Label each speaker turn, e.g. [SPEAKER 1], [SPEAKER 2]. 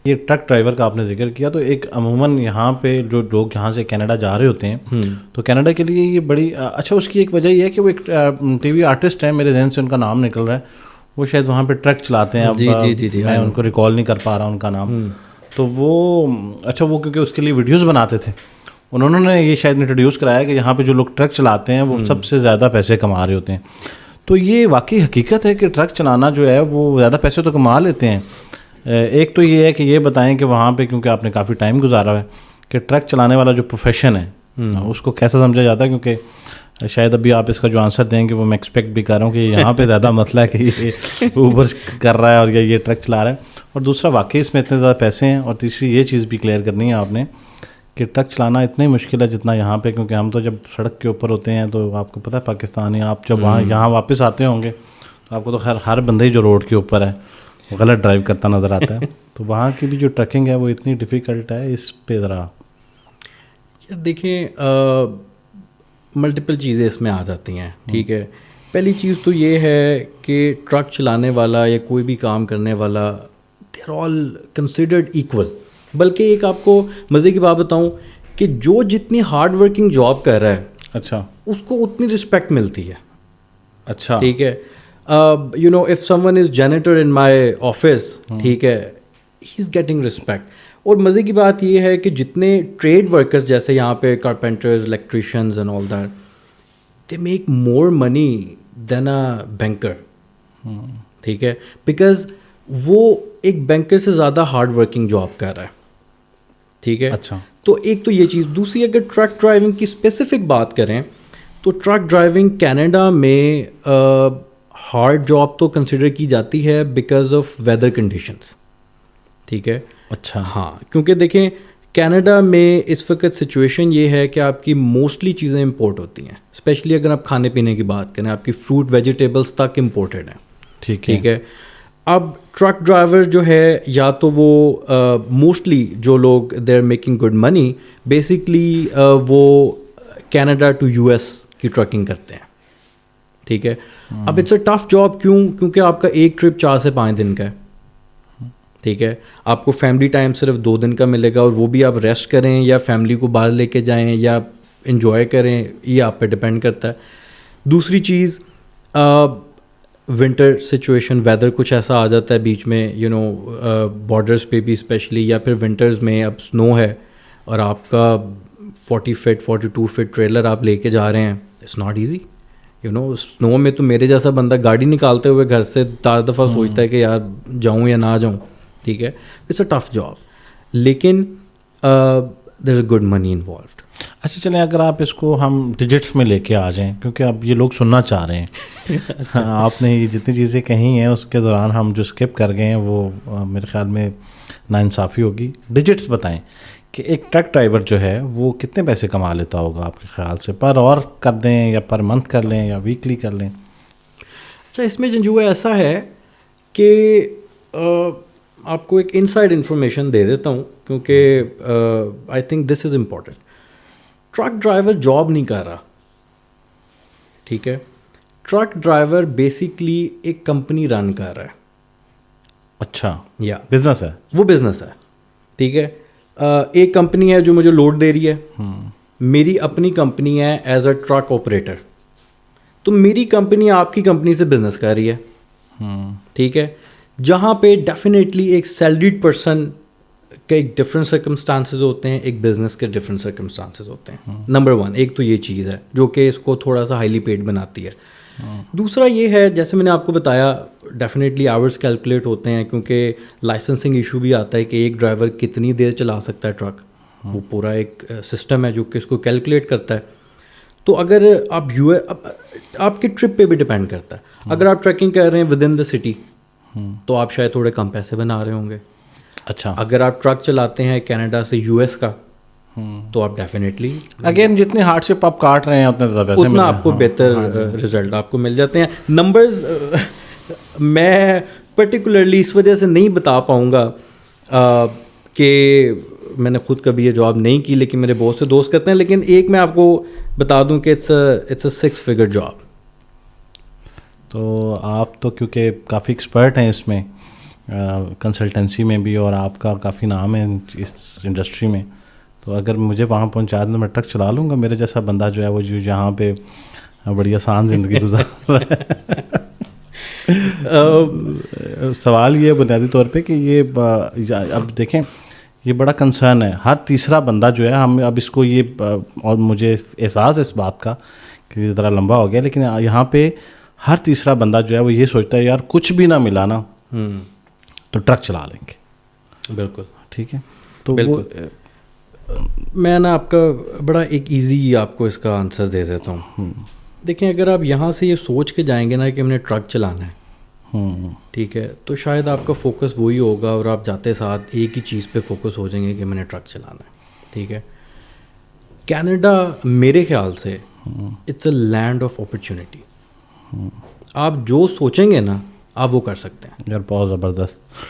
[SPEAKER 1] یہ truck driver کا آپ نے ذکر کیا، تو ایک عموماً یہاں پہ جو لوگ یہاں سے کینیڈا جا رہے ہوتے ہیں تو کینیڈا کے لیے یہ بڑی اچھا، اس کی ایک وجہ یہ ہے کہ وہ ایک ٹی وی آرٹسٹ ہیں، میرے ذہن سے ان کا نام نکل رہا ہے، وہ شاید وہاں پہ ٹرک چلاتے ہیں، اب میں ان کو ریکال نہیں کر پا رہا ان کا نام. تو وہ اچھا، وہ کیونکہ اس کے لیے ویڈیوز بناتے تھے، انہوں نے یہ شاید انٹروڈیوس کرایا کہ یہاں پہ جو لوگ ٹرک چلاتے ہیں وہ سب سے زیادہ پیسے کما رہے ہوتے ہیں. تو یہ واقعی حقیقت ہے کہ ٹرک چلانا جو ہے وہ زیادہ پیسے تو کما لیتے ہیں. ایک تو یہ ہے کہ یہ بتائیں کہ وہاں پہ کیونکہ آپ نے کافی ٹائم گزارا ہے کہ ٹرک چلانے والا جو پروفیشن ہے اس کو کیسا سمجھا جاتا ہے، کیونکہ شاید ابھی آپ اس کا جو آنسر دیں گے وہ میں ایکسپیکٹ بھی کر رہا ہوں کہ یہاں پہ زیادہ مسئلہ ہے کہ یہ اوبر کر رہا ہے اور یہ ٹرک چلا رہا ہے، اور دوسرا واقعی اس میں اتنے زیادہ پیسے ہیں، اور تیسری یہ چیز بھی کلیئر کرنی ہے آپ نے کہ ٹرک چلانا اتنا ہی مشکل ہے جتنا یہاں پہ، کیونکہ ہم تو جب سڑک کے اوپر ہوتے ہیں تو آپ کو پتہ ہے پاکستانی، آپ جب وہاں یہاں واپس آتے ہوں گے تو آپ کو تو خیر ہر بندے ہی جو روڈ کے اوپر ہے وہ غلط ڈرائیو کرتا نظر آتا ہے. تو وہاں کی بھی جو ٹرکنگ ہے وہ اتنی ڈیفیکلٹ ہے، اس پہ ذرا
[SPEAKER 2] دیکھیں ملٹیپل چیزیں اس میں آ جاتی ہیں. ٹھیک ہے، پہلی چیز تو یہ ہے کہ ٹرک چلانے والا یا کوئی بھی کام کرنے والا they are all considered equal. بلکہ ایک آپ کو مزے کی بات بتاؤں کہ جو جتنی ہارڈ ورکنگ جاب کر رہا ہے
[SPEAKER 1] اچھا
[SPEAKER 2] اس کو اتنی رسپیکٹ ملتی ہے.
[SPEAKER 1] اچھا
[SPEAKER 2] ٹھیک ہے، you know if someone is janitor in my office, ٹھیک ہے، ہی از گیٹنگ رسپیکٹ. اور مزے کی بات یہ ہے کہ جتنے ٹریڈ ورکرز جیسے یہاں پہ carpenters, electricians and all that, they make more money than a banker. ٹھیک ہے، بیکاز وہ ایک بینکر سے زیادہ ہارڈ ورکنگ جاب کر رہا ہے. ٹھیک ہے،
[SPEAKER 1] اچھا.
[SPEAKER 2] تو ایک تو یہ چیز. دوسری اگر ٹرک ڈرائیونگ کی اسپیسیفک بات کریں تو ٹرک ڈرائیونگ کینیڈا میں ہارڈ جاب تو کنسیڈر کی جاتی ہے بیکاز آف ویدر کنڈیشنز. ٹھیک ہے،
[SPEAKER 1] اچھا
[SPEAKER 2] ہاں، کیونکہ دیکھیں کینیڈا میں اس وقت سچویشن یہ ہے کہ آپ کی موسٹلی چیزیں امپورٹ ہوتی ہیں، اسپیشلی اگر آپ کھانے پینے کی بات کریں، آپ کی فروٹ ویجیٹیبلس تک امپورٹیڈ ہیں.
[SPEAKER 1] ٹھیک ہے.
[SPEAKER 2] اب ٹرک ڈرائیور جو ہے یا تو وہ موسٹلی جو لوگ they are making good money basically وہ کینیڈا ٹو یو ایس کی ٹرکنگ کرتے ہیں. ٹھیک ہے، اب اٹس اے ٹف جاب. کیونکہ آپ کا ایک ٹرپ 4 سے 5 دن کا ہے. ٹھیک ہے، آپ کو فیملی ٹائم صرف 2 دن کا ملے گا، اور وہ بھی آپ ریسٹ کریں یا فیملی کو باہر لے کے جائیں یا انجوائے کریں، یہ آپ پہ ڈپینڈ کرتا ہے. دوسری چیز ونٹر سچویشن، ویدر کچھ ایسا آ جاتا ہے بیچ میں، یو نو بارڈرس پہ بھی اسپیشلی، یا پھر ونٹرز میں اب سنو ہے اور آپ کا 40 فٹ 42 فٹ ٹریلر آپ لے کے جا رہے ہیں، it's not easy. You know سنو میں تو میرے جیسا بندہ گاڑی نکالتے ہوئے گھر سے 4 دفعہ سوچتا ہے کہ یار جاؤں یا نہ جاؤں. ٹھیک ہے، اٹس اے ٹف جاب، لیکن دیر از اے گڈ منی انوالوڈ.
[SPEAKER 1] اچھا چلیں، اگر آپ اس کو ہم ڈیجٹس میں لے کے آ جائیں، کیونکہ اب یہ لوگ سننا چاہ رہے ہیں. آپ نے یہ جتنی چیزیں کہی ہیں اس کے دوران ہم جو اسکپ کر گئے ہیں وہ میرے خیال میں ناانصافی ہوگی. ڈیجٹس بتائیں کہ ایک ٹرک ڈرائیور جو ہے وہ کتنے پیسے کما لیتا ہوگا آپ کے خیال سے، پر اور کر دیں یا پر منتھ کر لیں یا ویکلی کر لیں؟
[SPEAKER 2] اچھا، اس میں جو ایسا ہے کہ آپ کو ایک انسائڈ انفارمیشن دے دیتا ہوں، کیونکہ I think this is important. Truck driver job نہیں کر رہا. ٹھیک ہے، ٹرک ڈرائیور بیسکلی ایک کمپنی رن کر رہا ہے.
[SPEAKER 1] اچھا،
[SPEAKER 2] یا
[SPEAKER 1] بزنس ہے،
[SPEAKER 2] وہ بزنس ہے. ٹھیک ہے، ایک کمپنی ہے جو مجھے لوڈ دے رہی ہے، میری اپنی کمپنی ہے ایز اے ٹرک آپریٹر. تو میری کمپنی آپ کی کمپنی سے بزنس کر رہی ہے. ٹھیک ہے، جہاں پہ ڈیفینیٹلی ایک سیلریڈ پرسن کے ایک ڈفرینٹ سرکمسٹانسز ہوتے ہیں، ایک بزنس کے ڈفرینٹ سرکمسٹانسز ہوتے ہیں. نمبر 1 ایک تو یہ چیز ہے جو کہ اس کو تھوڑا سا ہائیلی پیڈ بناتی ہے. دوسرا یہ ہے، جیسے میں نے آپ کو بتایا، ڈیفینیٹلی آورس کیلکولیٹ ہوتے ہیں، کیونکہ لائسنسنگ ایشو بھی آتا ہے کہ ایک ڈرائیور کتنی دیر چلا سکتا ہے ٹرک. وہ پورا ایک سسٹم ہے جو کہ اس کو کیلکولیٹ کرتا ہے. تو اگر آپ کی ٹرپ پہ بھی ڈپینڈ کرتا ہے. اگر آپ ٹریکنگ کر رہے ہیں ود ان دا سٹی تو آپ شاید تھوڑے کم پیسے بنا رہے ہوں گے.
[SPEAKER 1] اچھا،
[SPEAKER 2] اگر آپ ٹرک چلاتے ہیں کینیڈا سے یو ایس کا تو آپ ڈیفینیٹلی
[SPEAKER 1] اگین جتنے ہارڈ شپ آپ کاٹ رہے ہیں
[SPEAKER 2] اتنا آپ کو بہتر رزلٹ آپ کو مل جاتے ہیں. نمبرز میں پرٹیکولرلی اس وجہ سے نہیں بتا پاؤں گا کہ میں نے خود کبھی یہ جاب نہیں کی، لیکن میرے بہت سے دوست کرتے ہیں. لیکن ایک میں آپ کو بتا دوں کہ اٹس اے 6 فگر جاب.
[SPEAKER 1] تو آپ تو کیونکہ کافی ایکسپرٹ ہیں اس میں، کنسلٹنسی میں بھی، اور آپ کا کافی نام ہے اس انڈسٹری میں، تو اگر مجھے وہاں پہنچا دیں میں ٹرک چلا لوں گا. میرے جیسا بندہ جو ہے وہ جو یہاں پہ بڑی آسان زندگی گزار رہا ہے. سوال یہ بنیادی طور پہ کہ یہ اب دیکھیں یہ بڑا کنسرن ہے. ہر تیسرا بندہ جو ہے، ہم اب اس کو یہ، اور مجھے احساس ہے اس بات کا کہ ذرا لمبا ہو گیا، لیکن یہاں پہ ہر تیسرا بندہ جو ہے وہ یہ سوچتا ہے یار کچھ بھی نہ ملا نا تو ٹرک چلا لیں گے.
[SPEAKER 2] بالکل
[SPEAKER 1] ٹھیک ہے. تو
[SPEAKER 2] میں نا آپ کا بڑا ایک ایزی آپ کو اس کا آنسر دے دیتا ہوں. دیکھیں اگر آپ یہاں سے یہ سوچ کے جائیں گے نا کہ ہم نے ٹرک چلانا ہے، ٹھیک ہے، تو شاید آپ کا فوکس وہی ہوگا اور آپ جاتے ساتھ ایک ہی چیز پہ فوکس ہو جائیں گے کہ میں نے ٹرک چلانا ہے. ٹھیک ہے. کینیڈا میرے خیال سے it's a land of opportunity. آپ جو سوچیں گے نا آپ وہ کر سکتے ہیں.
[SPEAKER 1] یار بہت زبردست.